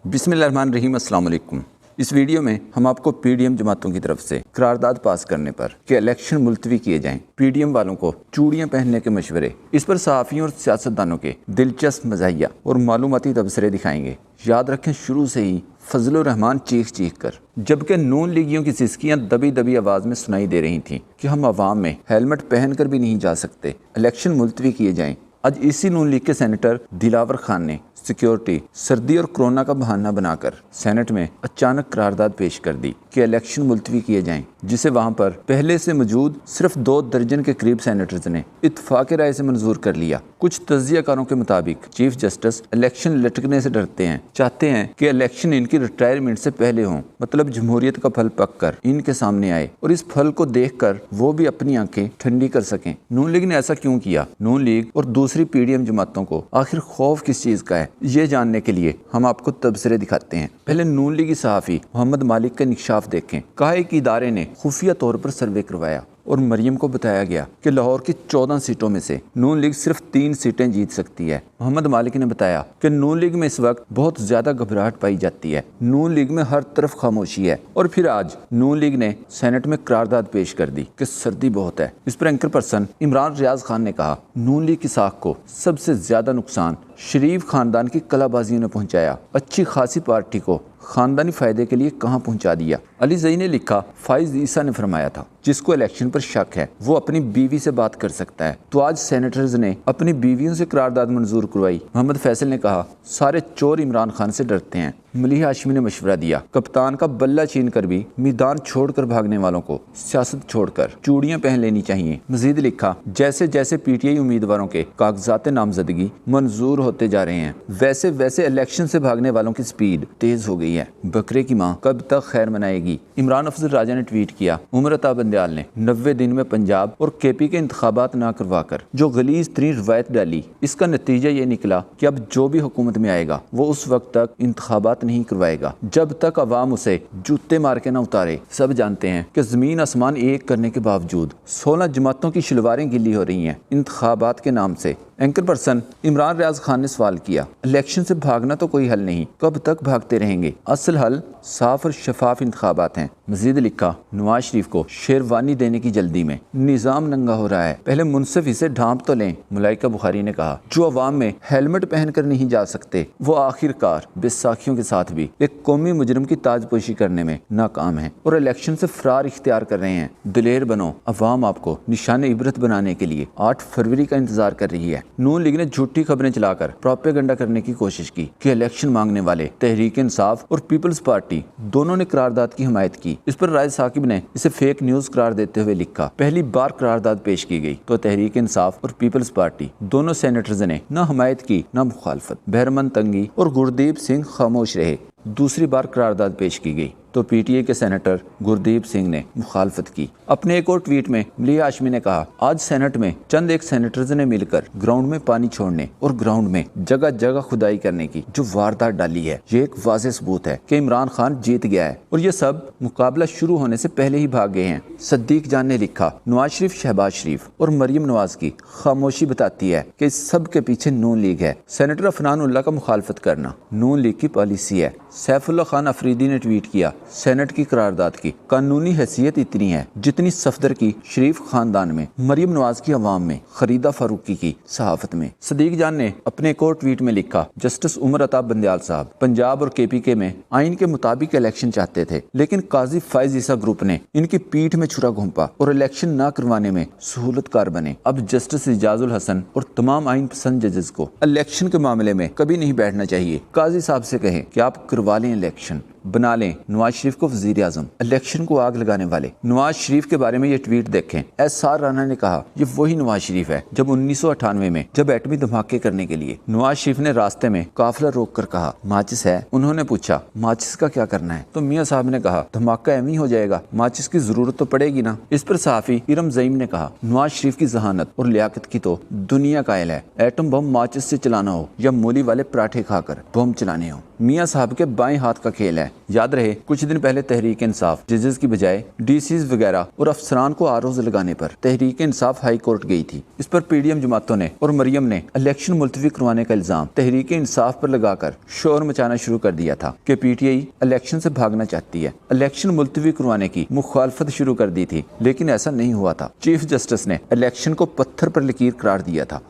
बिस्मिल्लाहिर्रहमानिर्रहीम, अस्सलाम वालेकुम। इस वीडियो में हम आपको पीडीएम जमातों की तरफ से करारदाद पास करने पर कि इलेक्शन मुलतवी किए जाएं, पीडीएम वालों को चूड़ियां पहनने के मशवरे, इस पर सहाफ़ियों और सियासतदानों के दिलचस्प मज़ाहिया और मालूमाती तबसरे दिखाएंगे। याद रखें, शुरू से ही फजलुर रहमान चीख चीख कर, जबकि नून लीगियों की सिसकियां दबी दबी आवाज़ में सुनाई दे रही थीं कि हम आवाम में हेलमेट पहन कर भी नहीं जा सकते, इलेक्शन मुलतवी किए जाएं। आज इसी नून लीग के सेनेटर दिलावर खान ने सिक्योरिटी, सर्दी और कोरोना का बहाना बनाकर सेनेट में अचानक करारदाद पेश कर दी कि इलेक्शन मुलतवी किए जाएं, जिसे वहां पर पहले से मौजूद सिर्फ 2 दर्जन के करीब सेनेटर्स ने इत्तफाक़ राय से मंजूर कर लिया। कुछ तज्जियाकारों के मुताबिक चीफ जस्टिस इलेक्शन लटकने से डरते हैं, चाहते हैं कि इलेक्शन इनकी रिटायरमेंट से पहले हों, मतलब जमहूरियत का फल पक कर इनके सामने आए और इस फल को देख कर वो भी अपनी आंखें ठंडी कर सकें। नून लीग ने ऐसा क्यों किया? नून लीग और दूसरी पीडीएम जमातों को आखिर खौफ किस चीज़ का है, ये जानने के लिए हम आपको तबसरे दिखाते हैं। पहले नून लीगी सहाफ़ी मोहम्मद मालिक का इंकशाफ देखें। कहा है कि इदारे ने खुफिया तौर पर सर्वे करवाया और मरियम को बताया गया कि लाहौर की 14 सीटों में से नून लीग सिर्फ 3 सीटें जीत सकती है। मोहम्मद मालिक ने बताया कि नून लीग में इस वक्त बहुत ज्यादा घबराहट पाई जाती है, नून लीग में हर तरफ खामोशी है। और फिर आज नून लीग ने सेनेट में करारदाद पेश कर दी कि सर्दी बहुत है। इस पर एंकर पर्सन इमरान रियाज खान ने कहा, नून लीग की साख को सबसे ज्यादा नुकसान शरीफ खानदान की कलाबाजियों ने पहुंचाया, अच्छी खासी पार्टी को खानदानी फायदे के लिए कहां पहुंचा दिया। अली जई ने लिखा, फाइज ईसा ने फरमाया था, जिसको इलेक्शन पर शक है वो अपनी बीवी से बात कर सकता है। तो आज सेनेटर्स ने अपनी बीवियों से करारदाद मंजूर करवाई। मोहम्मद फैसल ने कहा, सारे चोर इमरान खान से डरते हैं। मलिह हाशमी ने मशवरा दिया, कप्तान का बल्ला छीन कर भी मैदान छोड़कर भागने वालों को सियासत छोड़कर चूड़ियां पहन लेनी चाहिए। मजीद लिखा, जैसे जैसे पीटीआई उम्मीदवारों के कागजात नामजदगी मंजूर होते जा रहे हैं, वैसे वैसे इलेक्शन से भागने वालों की स्पीड तेज हो गई है। बकरे की माँ कब तक खैर मनाएगी? इमरान अफजल राजा ने ट्वीट किया, उमर अता बंदयाल ने 90 दिन में पंजाब और केपी के इंतखाबात ना करवाकर जो गलीज तरीन रवायत डाली, इसका नतीजा ये निकला कि अब जो भी हुकूमत में आएगा वो उस वक्त तक इंतखाबात नहीं करवाएगा जब तक अवाम उसे जूते मार के ना उतारे। सब जानते हैं कि जमीन आसमान एक करने के बावजूद 16 जमातों की शलवारें गिली हो रही हैं इंतखाबात के नाम से। एंकर पर्सन इमरान रियाज खान ने सवाल किया, इलेक्शन से भागना तो कोई हल नहीं, कब तक भागते रहेंगे? असल हल साफ और शफाफ इंतखाबात हैं। मजीद लिखा, नवाज शरीफ को शेरवानी देने की जल्दी में निजाम नंगा हो रहा है, पहले मुनसिफ इसे ढांप तो लें। मुलाइका बुखारी ने कहा, जो अवाम में हेलमेट पहन कर नहीं जा सकते वो आखिरकार बैसाखियों के साथ भी एक कौमी मुजरिम की ताजपोशी करने में नाकाम है और इलेक्शन से फरार इख्तियार कर रहे हैं। दिलेर बनो, अवाम आपको निशान इबरत बनाने के लिए 8 फरवरी का इंतजार कर रही है। नून लीग ने झूठी खबरें चलाकर प्रोपेगेंडा करने की कोशिश की कि इलेक्शन मांगने वाले तहरीक इंसाफ और पीपल्स पार्टी दोनों ने करारदाद की हिमायत की। इस पर राय साकिब ने इसे फेक न्यूज करार देते हुए लिखा, पहली बार करारदाद पेश की गई तो तहरीक इंसाफ और पीपल्स पार्टी दोनों सेनेटर्स ने न हिमायत की न मुखालफत। बहरमन तंगी और गुरदीप सिंह खामोश रहे। दूसरी बार करारदाद पेश की गई तो पीटीए के सेनेटर गुरदीप सिंह ने मुखालफत की। अपने एक और ट्वीट में मलिह हाशमी ने कहा, आज सेनेट में चंद एक सेनेटर्स ने मिलकर ग्राउंड में पानी छोड़ने और ग्राउंड में जगह जगह खुदाई करने की जो वारदात डाली है, ये एक वाज़ेह सबूत है कि इमरान खान जीत गया है और ये सब मुकाबला शुरू होने से पहले ही भाग गए हैं। सद्दीक जान ने लिखा, नवाज शरीफ, शहबाज शरीफ और मरियम नवाज की खामोशी बताती है कि इस सब के पीछे नून लीग है। सेनेटर अफनान उल्लाह का मुखालफत करना नून लीग की पॉलिसी है। सैफुल्लाह खान अफरीदी ने ट्वीट किया, सेनेट की करारदाद की कानूनी हैसियत इतनी है जितनी सफदर की शरीफ खानदान में, मरियम नवाज की अवाम में, खरीदा फारूकी की सहाफत में। सदीक जान ने अपने एक और ट्वीट में लिखा, जस्टिस उमर अता बंदयाल साहब पंजाब और केपीके में आइन के मुताबिक इलेक्शन चाहते थे, लेकिन काजी फाइज ईसा ग्रुप ने इनकी पीठ में छुरा घोंपा और इलेक्शन न करवाने में सहूलतकार बने। अब जस्टिस इजाजुल हसन और तमाम आइन पसंद जजेस को इलेक्शन के मामले में कभी नहीं बैठना चाहिए। काजी साहब से कहें कि आप करवा लें इलेक्शन, बना लें नवाज शरीफ को वजीर आजम। इलेक्शन को आग लगाने वाले नवाज शरीफ के बारे में ये ट्वीट देखें। एसआर राणा ने कहा, ये वही नवाज शरीफ है जब 1998 में जब एटमी धमाके करने के लिए नवाज शरीफ ने रास्ते में काफिला रोक कर कहा, माचिस है? उन्होंने पूछा, माचिस का क्या करना है? तो मियाँ साहब ने कहा, धमाका एवं ही हो जाएगा, माचिस की जरूरत तो पड़ेगी ना। इस पर सहाफी इरम जईम ने कहा, नवाज शरीफ की जहानत और लियाकत की तो दुनिया कायल है। एटम बम माचिस से चलाना हो या मूली वाले पराठे खाकर बम चलाने हो, मियाँ साहब के बाएं हाथ का खेल है। याद रहे कुछ दिन पहले तहरीक इंसाफ जजेस की बजाय डीसीज वगैरह और अफसरान को आरोज लगाने पर तहरीक इंसाफ हाई कोर्ट गई थी। इस पर पीडीएम जमातों ने और मरियम ने इलेक्शन मुलतवी करवाने का इल्जाम तहरीक इंसाफ पर लगाकर शोर मचाना शुरू कर दिया था कि पीटीआई इलेक्शन से भागना चाहती है। इलेक्शन मुलतवी करवाने की मुखालफत शुरू कर दी थी, लेकिन ऐसा नहीं हुआ था। चीफ जस्टिस ने इलेक्शन को पत्थर पर लकीर करार दिया था।